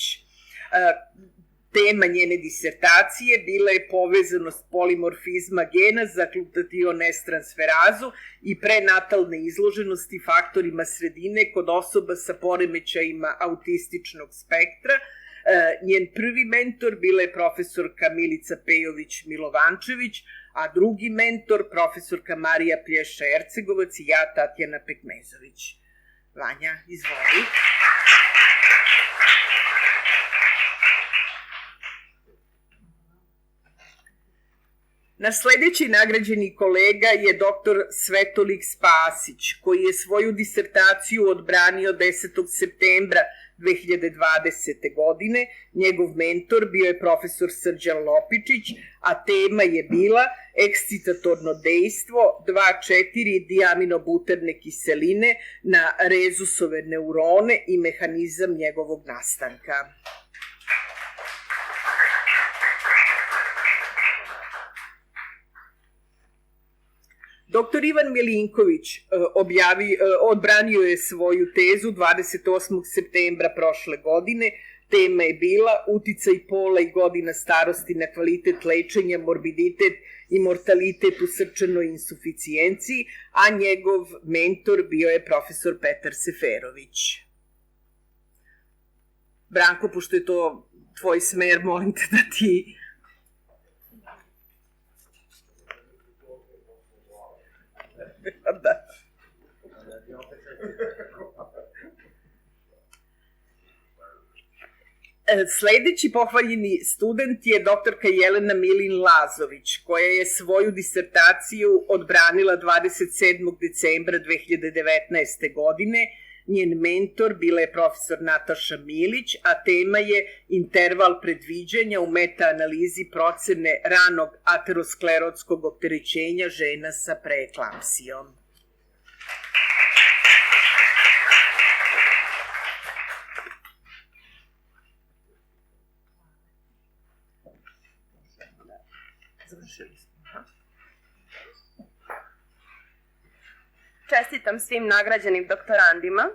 Tema njene disertacije bila je povezanost polimorfizma gena za glutationestransferazu i prenatalne izloženosti faktorima sredine kod osoba sa poremećajima autističnog spektra. Njen prvi mentor bila je profesorka Milica Pejović-Milovančević, a drugi mentor profesorka Marija Plješa-Ercegovac i ja, Tatjana Pekmezović. Vanja, izvoli. Naš sledeći nagrađeni kolega je dr. Svetolik Spasić, koji je svoju disertaciju odbranio 10. septembra 2020. godine. Njegov mentor bio je profesor Srđan Lopičić, a tema je bila ekscitatorno dejstvo 2,4 diaminobuterne kiseline na rezusove neurone i mehanizam njegovog nastanka. Dr. Ivan Milinković odbranio je svoju tezu 28. septembra prošle godine. Tema je bila uticaj pola i godina starosti na kvalitet lečenja, morbiditet i mortalitet u srčanoj insuficijenciji, a njegov mentor bio je profesor Petar Seferović. Branko, pošto je to tvoj smer, molim te da ti... Da. Sledeći pohvaljeni student je doktorka Jelena Milin-Lazović, koja je svoju disertaciju odbranila 27. decembra 2019. godine. Njen mentor bila je profesor Nataša Milić, a tema je interval predviđanja u metaanalizi procene ranog aterosklerotskog opterećenja žena sa preeklampsijom. Završili smo. Čestitam svim nagrađenim doktorandima.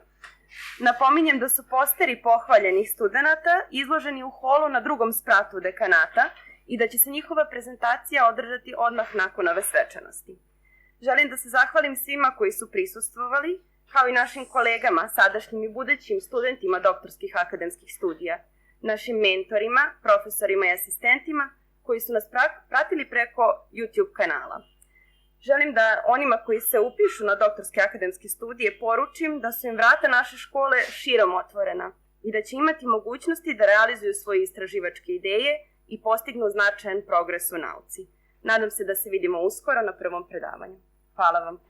Napominjem da su posteri pohvaljenih studenta izloženi u holu na drugom spratu dekanata i da će se njihova prezentacija održati odmah nakon ove svečanosti. Želim da se zahvalim svima koji su prisustvovali, kao i našim kolegama, sadašnjim i budućim studentima doktorskih akademskih studija, našim mentorima, profesorima i asistentima koji su nas pratili preko YouTube kanala. Želim da onima koji se upišu na doktorske akademske studije poručim da su im vrata naše škole širom otvorena i da će imati mogućnosti da realizuju svoje istraživačke ideje i postignu značajan progres u nauci. Nadam se da se vidimo uskoro na prvom predavanju. Hvala vam.